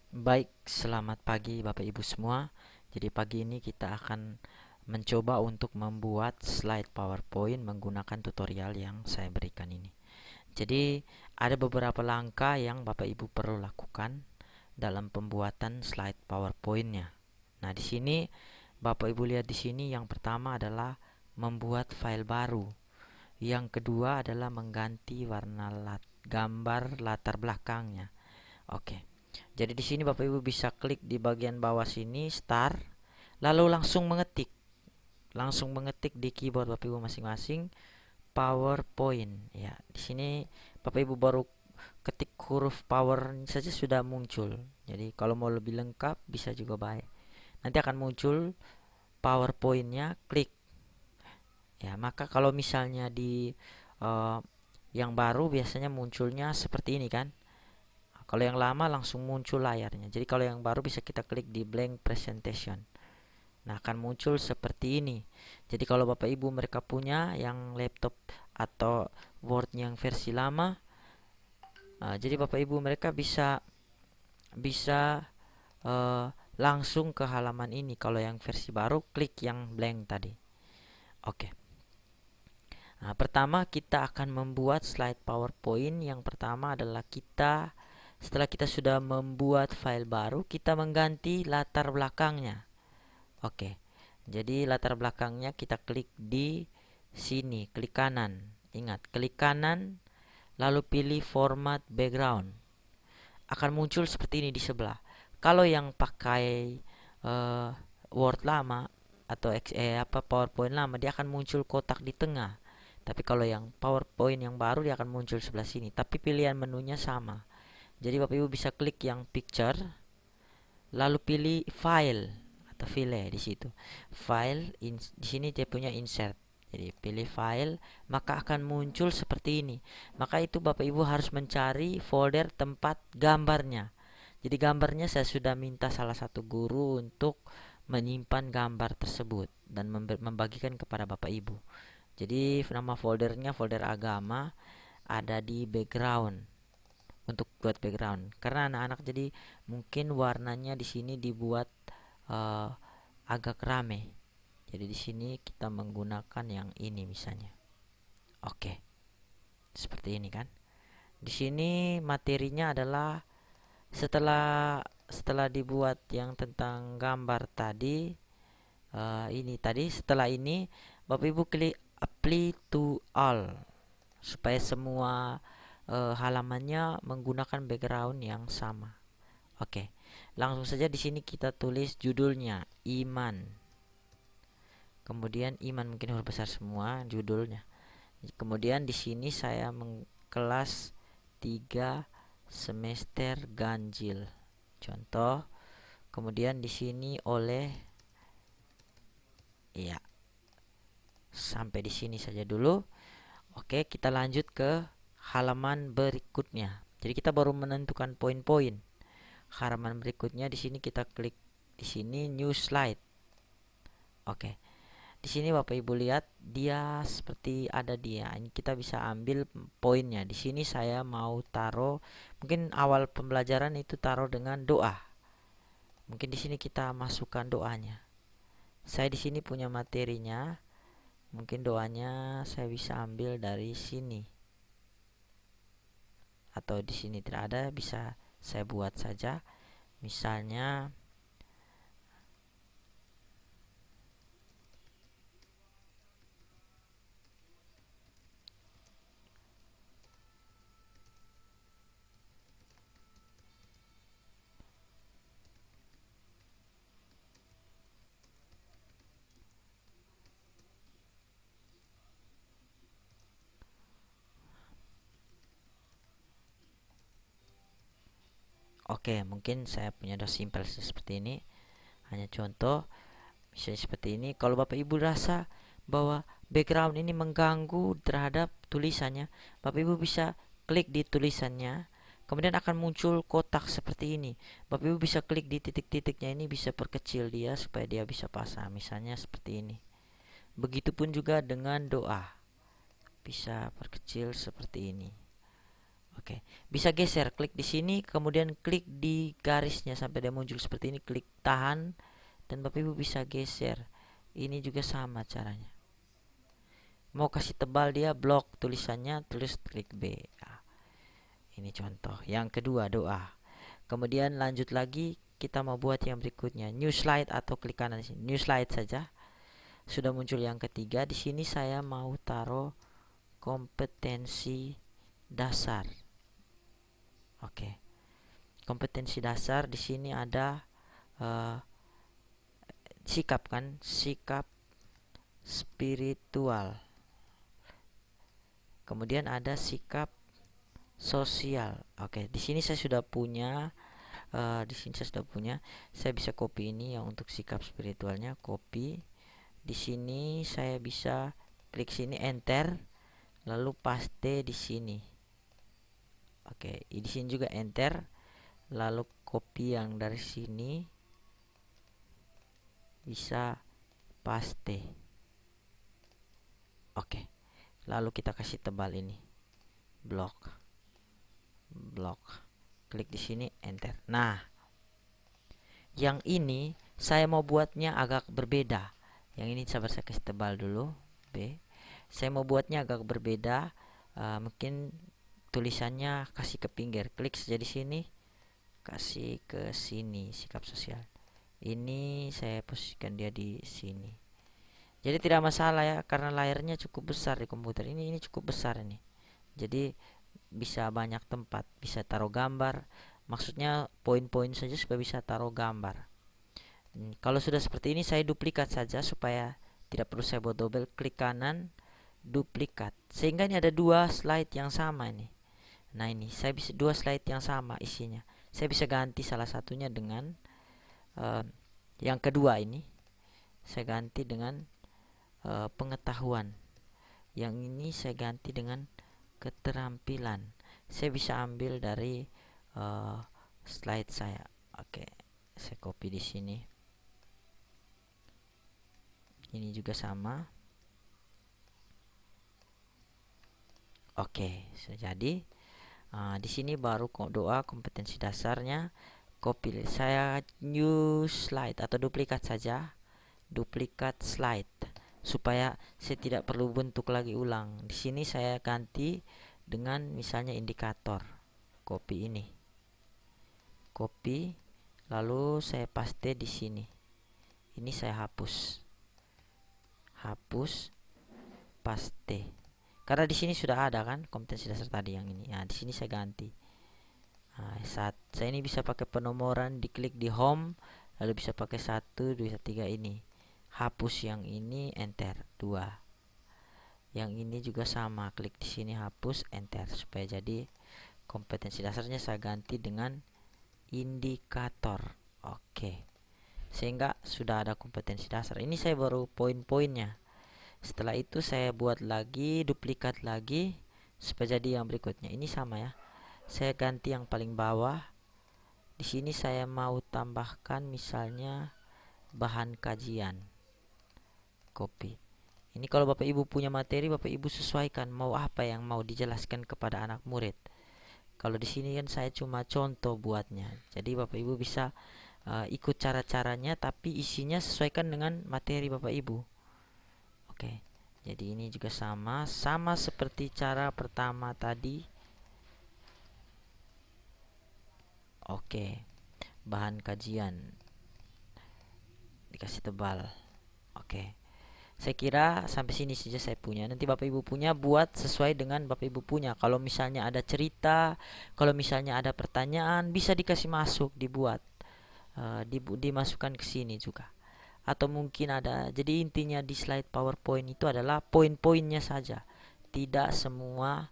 Baik, selamat pagi Bapak Ibu semua. Jadi pagi ini kita akan mencoba untuk membuat slide PowerPoint menggunakan tutorial yang saya berikan ini. Jadi ada beberapa langkah yang Bapak Ibu perlu lakukan dalam pembuatan slide PowerPoint-nya. Nah, di sini Bapak Ibu lihat di sini yang pertama adalah membuat file baru. Yang kedua adalah mengganti warna gambar latar belakangnya. Oke. Jadi di sini Bapak Ibu bisa klik di bagian bawah sini start, lalu langsung mengetik di keyboard Bapak Ibu masing-masing PowerPoint. Ya, di sini Bapak Ibu baru ketik huruf power saja sudah muncul. Jadi kalau mau lebih lengkap bisa juga baik. Nanti akan muncul PowerPoint-nya, klik. Ya, maka kalau misalnya di uh, yang baru biasanya munculnya seperti ini kan. Kalau yang lama langsung muncul layarnya. Jadi kalau yang baru bisa kita klik di blank presentation. Nah, akan muncul seperti ini. Jadi kalau Bapak Ibu mereka punya yang laptop atau Word yang versi lama, jadi Bapak Ibu mereka bisa bisa uh, langsung ke halaman ini. Kalau yang versi baru klik yang blank tadi. Oke. Nah, pertama kita akan membuat slide PowerPoint. Yang pertama adalah setelah kita sudah membuat file baru, kita mengganti latar belakangnya. Oke. Jadi latar belakangnya kita klik di sini, klik kanan. Ingat, klik kanan lalu pilih format background. Akan muncul seperti ini di sebelah. Kalau yang pakai uh, Word lama atau PowerPoint lama, dia akan muncul kotak di tengah. Tapi kalau yang PowerPoint yang baru dia akan muncul sebelah sini. Tapi pilihan menunya sama. Jadi Bapak Ibu bisa klik yang picture, lalu pilih file atau file di situ. Di sini dia punya insert. Jadi pilih file, maka akan muncul seperti ini. Maka itu Bapak Ibu harus mencari folder tempat gambarnya. Jadi gambarnya saya sudah minta salah satu guru untuk menyimpan gambar tersebut dan membagikan kepada Bapak Ibu. Jadi nama foldernya folder agama, ada di background, untuk buat background. Karena anak-anak jadi mungkin warnanya di sini dibuat uh, agak rame. Jadi di sini kita menggunakan yang ini misalnya. Oke, seperti ini kan. Di sini materinya adalah setelah setelah dibuat yang tentang gambar tadi, ini tadi setelah ini Bapak Ibu klik apply to all supaya semua halamannya menggunakan background yang sama. Oke. Langsung saja di sini kita tulis judulnya iman. Kemudian iman mungkin huruf besar semua judulnya. Kemudian di sini saya kelas 3 semester ganjil. Contoh. Kemudian di sini oleh, ya, sampai di sini saja dulu. Oke, kita lanjut ke halaman berikutnya. Jadi kita baru menentukan poin-poin. Halaman berikutnya di sini kita klik di sini new slide. Oke. Di sini Bapak Ibu lihat dia seperti ada dia. Ini kita bisa ambil poinnya. Di sini saya mau taruh, mungkin awal pembelajaran itu taruh dengan doa. Mungkin di sini kita masukkan doanya. Saya di sini punya materinya. Mungkin doanya saya bisa ambil dari sini. Atau di sini tidak ada, bisa saya buat saja. Misalnya oke, mungkin saya punya dos simple seperti ini. Hanya contoh, misalnya seperti ini. Kalau Bapak Ibu rasa bahwa background ini mengganggu terhadap tulisannya, Bapak Ibu bisa klik di tulisannya. Kemudian akan muncul kotak seperti ini. Bapak Ibu bisa klik di titik-titiknya ini, bisa perkecil dia supaya dia bisa pasang. Misalnya seperti ini. Begitupun juga dengan doa. Bisa perkecil seperti ini. Oke, bisa geser, klik di sini, kemudian klik di garisnya sampai dia muncul seperti ini, klik tahan, dan Bapak Ibu bisa geser. Ini juga sama caranya. Mau kasih tebal dia blok tulisannya, tulis klik B. Nah, ini contoh. Yang kedua, doa. Kemudian lanjut lagi, kita mau buat yang berikutnya, new slide atau klik kanan di sini. New slide saja. Sudah muncul yang ketiga. Di sini saya mau taruh kompetensi dasar. Oke. Kompetensi dasar di sini ada sikap kan, sikap spiritual. Kemudian ada sikap sosial. Oke, di sini saya sudah punya. Saya bisa copy ini yang untuk sikap spiritualnya, copy. Di sini saya bisa klik sini, enter, lalu paste di sini. Oke, di sini juga enter, lalu copy yang dari sini, bisa paste. Oke, lalu kita kasih tebal ini, blok, klik di sini, enter. Nah, yang ini saya mau buatnya agak berbeda. Yang ini sabar, saya kasih tebal dulu, B. Saya mau buatnya agak berbeda. Mungkin tulisannya kasih ke pinggir, klik saja di sini, kasih ke sini, sikap sosial. Ini saya posisikan dia di sini. Jadi tidak masalah ya, karena layarnya cukup besar di komputer ini cukup besar ini. Jadi bisa banyak tempat, bisa taruh gambar. Maksudnya poin-poin saja supaya bisa taruh gambar. Kalau sudah seperti ini, saya duplikat saja supaya tidak perlu saya buat double, klik kanan, duplikat, sehingga ini ada dua slide yang sama ini. Nah, ini saya bisa dua slide yang sama isinya. Saya bisa ganti salah satunya dengan yang kedua ini. Saya ganti dengan pengetahuan. Yang ini saya ganti dengan keterampilan. Saya bisa ambil dari slide saya. Oke, saya copy di sini. Ini juga sama. Oke, sudah jadi. Di sini baru doa kompetensi dasarnya. Copy, saya new slide atau duplikat saja, duplikat slide, supaya saya tidak perlu bentuk lagi ulang. Di sini saya ganti dengan misalnya indikator. Copy ini, copy, lalu saya paste di sini. Ini saya hapus, paste. Karena di sini sudah ada kan kompetensi dasar tadi yang ini. Nah, di sini saya ganti. Saat saya ini bisa pakai penomoran, diklik di home, lalu bisa pakai 1, 2, 3 ini. Hapus yang ini, enter 2. Yang ini juga sama, klik di sini, hapus, enter, supaya jadi kompetensi dasarnya saya ganti dengan indikator. Oke. Sehingga sudah ada kompetensi dasar. Ini saya baru poin-poinnya. Setelah itu saya buat lagi, duplikat lagi supaya jadi yang berikutnya. Ini sama ya. Saya ganti yang paling bawah. Di sini saya mau tambahkan misalnya bahan kajian. Copy. Ini kalau Bapak Ibu punya materi, Bapak Ibu sesuaikan mau apa yang mau dijelaskan kepada anak murid. Kalau di sini kan saya cuma contoh buatnya. Jadi Bapak Ibu bisa ikut cara-caranya, tapi isinya sesuaikan dengan materi Bapak Ibu. Oke. Jadi ini juga sama seperti cara pertama tadi. Oke. Bahan kajian dikasih tebal. Oke. Saya kira sampai sini saja saya punya. Nanti Bapak Ibu punya buat sesuai dengan Bapak Ibu punya. Kalau misalnya ada cerita, kalau misalnya ada pertanyaan, bisa dikasih masuk, dibuat, dimasukkan ke sini juga. Atau mungkin ada. Jadi intinya di slide PowerPoint itu adalah poin-poinnya saja. Tidak semua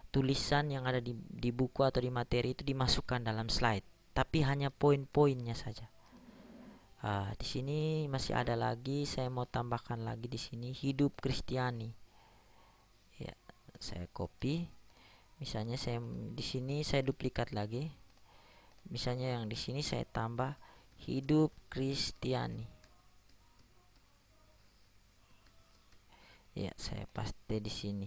tulisan yang ada di buku atau di materi itu dimasukkan dalam slide, tapi hanya poin-poinnya saja. Di sini masih ada lagi, saya mau tambahkan lagi di sini hidup Kristiani. Ya, saya copy. Misalnya saya di sini saya duplikat lagi. Misalnya yang di sini saya tambah hidup Kristiani. Ya, saya paste di sini.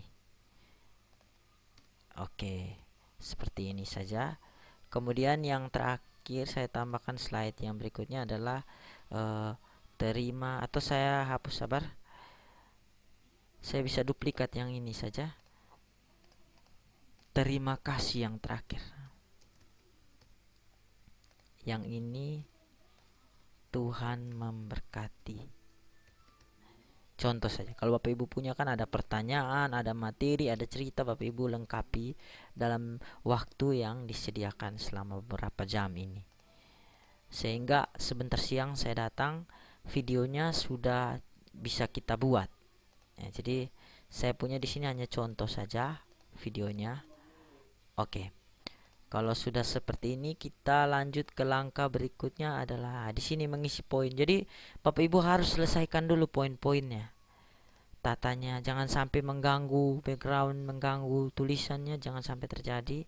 Oke. seperti ini saja. Kemudian yang terakhir saya tambahkan slide yang berikutnya adalah terima, atau saya hapus, sabar. Saya bisa duplikat yang ini saja. Terima kasih yang terakhir. Yang ini, Tuhan memberkati. Contoh saja, kalau Bapak Ibu punya kan ada pertanyaan, ada materi, ada cerita, Bapak Ibu lengkapi dalam waktu yang disediakan selama beberapa jam ini. Sehingga sebentar siang saya datang, videonya sudah bisa kita buat. Ya, jadi saya punya di sini hanya contoh saja videonya. Oke. Kalau sudah seperti ini, kita lanjut ke langkah berikutnya adalah di sini mengisi poin. Jadi Bapak Ibu harus selesaikan dulu poin-poinnya. Tatanya jangan sampai mengganggu background, mengganggu tulisannya, jangan sampai terjadi.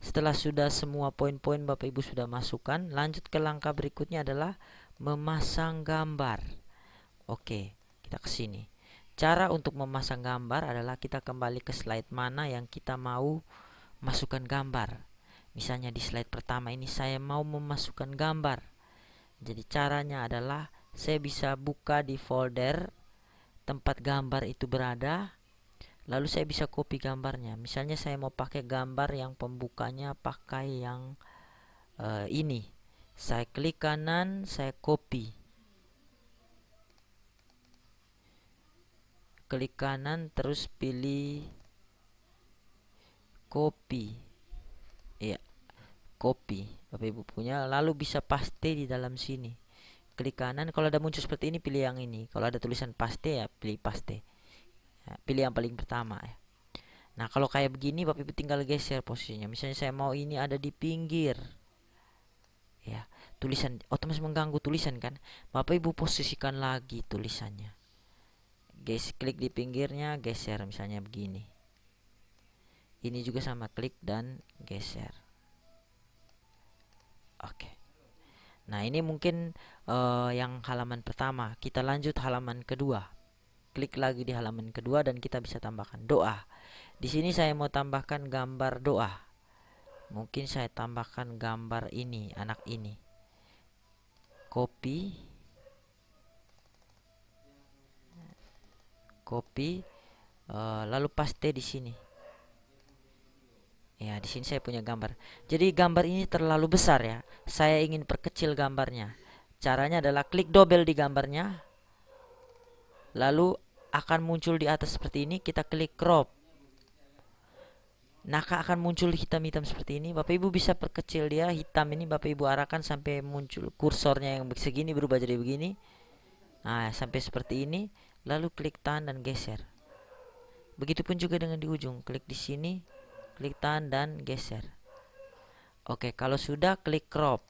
Setelah sudah semua poin-poin Bapak Ibu sudah masukkan, lanjut ke langkah berikutnya adalah memasang gambar. Oke, kita ke sini. Cara untuk memasang gambar adalah kita kembali ke slide mana yang kita mau masukkan gambar. Misalnya di slide pertama ini saya mau memasukkan gambar. Jadi caranya adalah saya bisa buka di folder tempat gambar itu berada, lalu saya bisa copy gambarnya. Misalnya saya mau pakai gambar yang pembukanya pakai yang ini. Saya klik kanan, saya copy. Klik kanan terus pilih copy. Iya, copy. Bapak Ibu punya, lalu bisa paste di dalam sini. Klik kanan, kalau ada muncul seperti ini pilih yang ini. Kalau ada tulisan paste ya pilih paste. Ya, pilih yang paling pertama ya. Nah, kalau kayak begini Bapak Ibu tinggal geser posisinya. Misalnya saya mau ini ada di pinggir. Ya, tulisan otomatis mengganggu tulisan kan. Bapak Ibu posisikan lagi tulisannya. Klik di pinggirnya, geser misalnya begini. Ini juga sama, klik dan geser. Oke. Nah, ini mungkin yang halaman pertama. Kita lanjut halaman kedua. Klik lagi di halaman kedua dan kita bisa tambahkan doa. Di sini saya mau tambahkan gambar doa. Mungkin saya tambahkan gambar ini, anak ini. Copy. Lalu paste di sini. Ya, di sini saya punya gambar. Jadi gambar ini terlalu besar ya. Saya ingin perkecil gambarnya. Caranya adalah klik double di gambarnya. Lalu akan muncul di atas seperti ini, kita klik crop. Nah, akan muncul hitam-hitam seperti ini. Bapak Ibu bisa perkecil dia, hitam ini Bapak Ibu arahkan sampai muncul kursornya yang segini berubah jadi begini. Nah, sampai seperti ini, lalu klik tahan dan geser. Begitupun juga dengan di ujung, klik di sini, klik tahan dan geser. Oke, kalau sudah klik crop.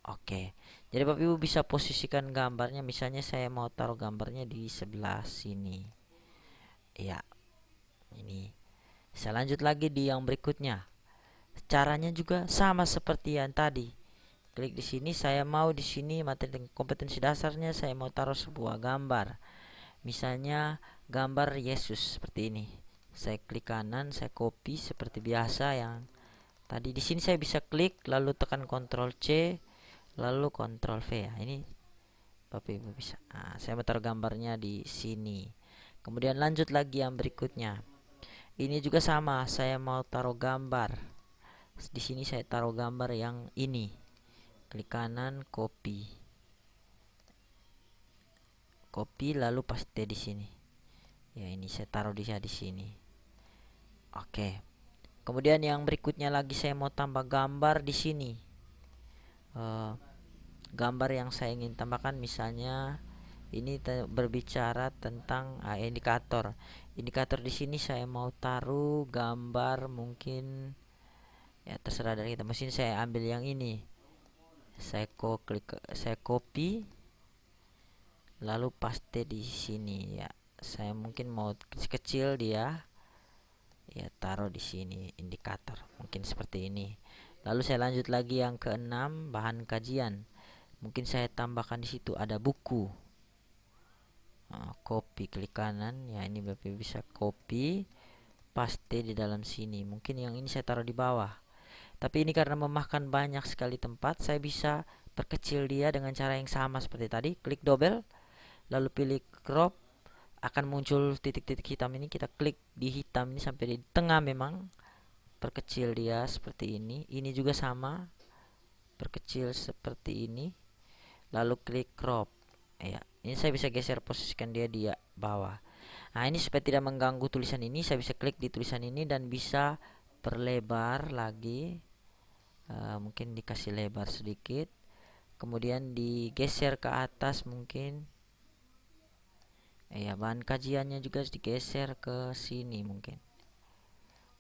Oke. Jadi Bapak Ibu bisa posisikan gambarnya, misalnya saya mau taruh gambarnya di sebelah sini. Ya. Ini. Saya lanjut lagi di yang berikutnya. Caranya juga sama seperti yang tadi. Klik di sini, saya mau di sini materi kompetensi dasarnya saya mau taruh sebuah gambar. Misalnya gambar Yesus seperti ini. Saya klik kanan, saya copy seperti biasa yang tadi. Di sini saya bisa klik lalu tekan Ctrl C lalu Ctrl V ya. Ini Bapak Ibu bisa. Nah, saya mau taruh gambarnya di sini. Kemudian lanjut lagi yang berikutnya. Ini juga sama, saya mau taruh gambar. Di sini saya taruh gambar yang ini. Klik kanan, copy. Copy lalu paste di sini. Ya, ini saya taruh di sini. Oke. Kemudian yang berikutnya lagi saya mau tambah gambar di sini. Gambar yang saya ingin tambahkan misalnya ini berbicara tentang indikator. Indikator di sini saya mau taruh gambar mungkin ya terserah dari kita. Mesin saya ambil yang ini. Saya copy lalu paste di sini ya. Saya mungkin mau kecil dia. Ya, taruh di sini indikator. Mungkin seperti ini. Lalu saya lanjut lagi yang keenam, bahan kajian. Mungkin saya tambahkan di situ ada buku. Copy, klik kanan ya, ini Bapak bisa copy paste di dalam sini. Mungkin yang ini saya taruh di bawah. Tapi ini karena memakan banyak sekali tempat, saya bisa perkecil dia dengan cara yang sama seperti tadi. Klik double, lalu pilih crop, akan muncul titik-titik hitam ini. Kita klik di hitam ini sampai di tengah memang. Perkecil dia seperti ini. Ini juga sama, perkecil seperti ini. Lalu klik crop. Ya, ini saya bisa geser posisikan dia di bawah. Nah, ini supaya tidak mengganggu tulisan ini, saya bisa klik di tulisan ini dan bisa perlebar lagi. Mungkin dikasih lebar sedikit, kemudian digeser ke atas mungkin. Ya, bahan kajiannya juga digeser ke sini mungkin.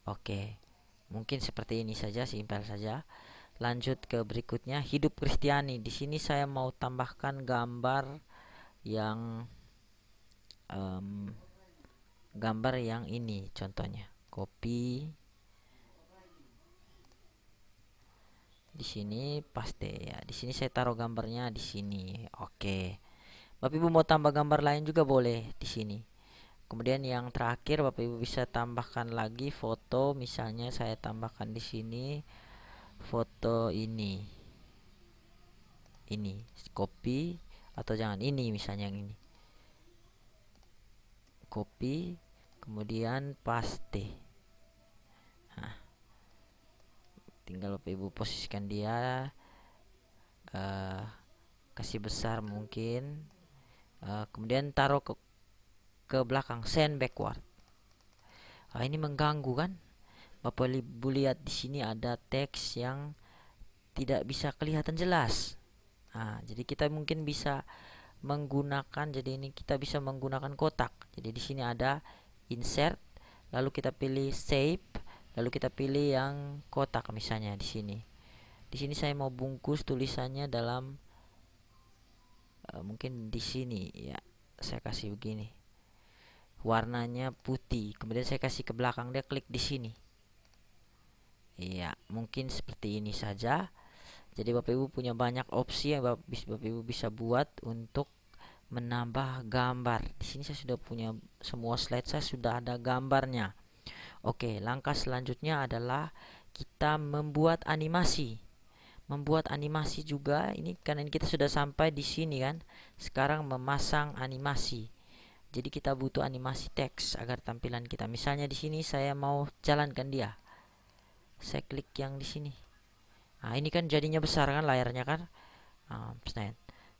Oke, mungkin seperti ini saja, simpel saja. Lanjut ke berikutnya, hidup Kristiani. Di sini saya mau tambahkan gambar yang ini contohnya. Copy. Di sini paste ya. Di sini saya taruh gambarnya di sini. Oke. Bapak Ibu mau tambah gambar lain juga boleh di sini. Kemudian yang terakhir Bapak Ibu bisa tambahkan lagi foto, misalnya saya tambahkan di sini foto ini. Ini copy atau jangan ini misalnya yang ini. Copy kemudian paste. Nah, tinggal Bapak Ibu posisikan dia, kasih besar mungkin, kemudian taruh ke belakang, send backward. Ini mengganggu kan? Bapak Ibu lihat di sini ada teks yang tidak bisa kelihatan jelas. Jadi kita mungkin bisa menggunakan, jadi ini kita bisa menggunakan kotak. Jadi di sini ada insert, lalu kita pilih save, lalu kita pilih yang kotak misalnya di sini. Di sini saya mau bungkus tulisannya dalam mungkin di sini ya. Saya kasih begini. Warnanya putih. Kemudian saya kasih ke belakang, dia klik di sini. Iya, mungkin seperti ini saja. Jadi Bapak Ibu punya banyak opsi yang Bapak Ibu bisa buat untuk menambah gambar. Di sini saya sudah punya semua slide, saya sudah ada gambarnya. Oke, langkah selanjutnya adalah kita membuat animasi. Membuat animasi juga ini karena kita sudah sampai di sini kan. Sekarang memasang animasi. Jadi kita butuh animasi teks agar tampilan kita. Misalnya di sini saya mau jalankan dia. Saya klik yang di sini. Ini kan jadinya besar kan layarnya kan.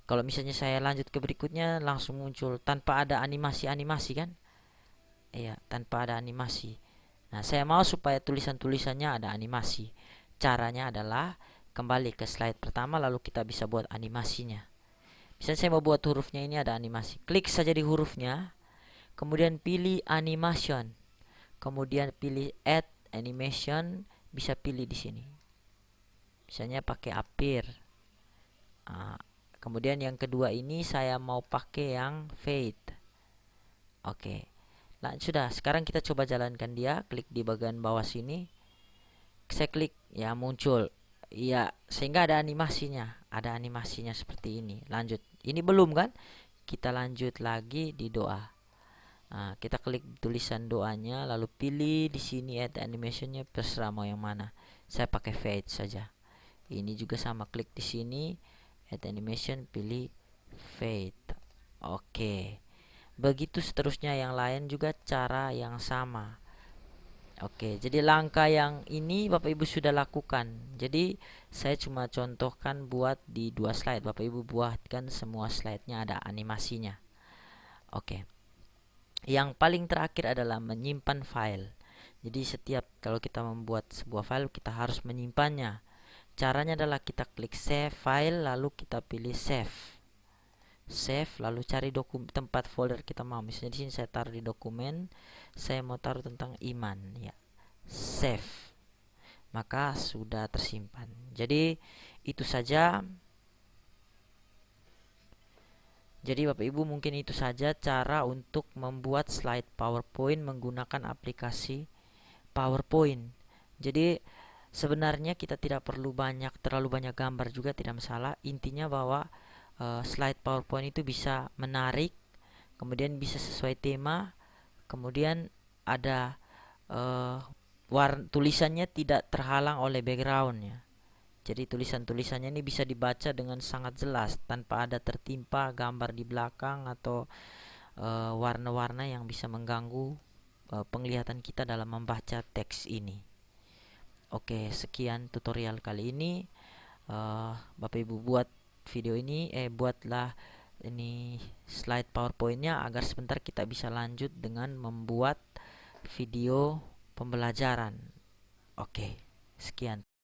Kalau misalnya saya lanjut ke berikutnya langsung muncul tanpa ada animasi-animasi kan. Iya, tanpa ada animasi. Nah, saya mau supaya tulisan-tulisannya ada animasi. Caranya adalah kembali ke slide pertama lalu kita bisa buat animasinya. Misalnya saya mau buat hurufnya ini ada animasi. Klik saja di hurufnya. Kemudian pilih animation. Kemudian pilih add animation, bisa pilih di sini. Misalnya pakai appear. Kemudian yang kedua ini saya mau pakai yang fade. Oke. Nah, sudah, sekarang kita coba jalankan dia. Klik di bagian bawah sini. Saya klik, ya muncul. Ya, sehingga ada animasinya. Ada animasinya seperti ini. Lanjut. Ini belum kan? Kita lanjut lagi di doa. Kita klik tulisan doanya, lalu pilih di sini add animationnya, terserah mau yang mana. Saya pakai fade saja. Ini juga sama, klik di sini add animation, pilih fade. Oke. Begitu seterusnya yang lain juga cara yang sama. Oke, jadi langkah yang ini Bapak Ibu sudah lakukan. Jadi saya cuma contohkan buat di 2 slide. Bapak Ibu buatkan semua slide-nya ada animasinya. Oke. Yang paling terakhir adalah menyimpan file. Jadi setiap kalau kita membuat sebuah file kita harus menyimpannya. Caranya adalah kita klik save file lalu kita pilih save. Save lalu cari tempat folder kita mau. Misalnya di sini saya taruh di dokumen, saya mau taruh tentang iman ya. Save. Maka sudah tersimpan. Jadi itu saja. Jadi Bapak Ibu mungkin itu saja cara untuk membuat slide PowerPoint menggunakan aplikasi PowerPoint. Jadi sebenarnya kita tidak perlu terlalu banyak gambar juga tidak masalah. Intinya bahwa slide PowerPoint itu bisa menarik, kemudian bisa sesuai tema, kemudian ada tulisannya tidak terhalang oleh backgroundnya. Jadi tulisan-tulisannya ini bisa dibaca dengan sangat jelas tanpa ada tertimpa gambar di belakang atau warna-warna yang bisa mengganggu penglihatan kita dalam membaca teks ini. Oke, sekian tutorial kali ini. Bapak Ibu buat video ini, buatlah ini slide PowerPoint-nya agar sebentar kita bisa lanjut dengan membuat video pembelajaran. Oke, sekian.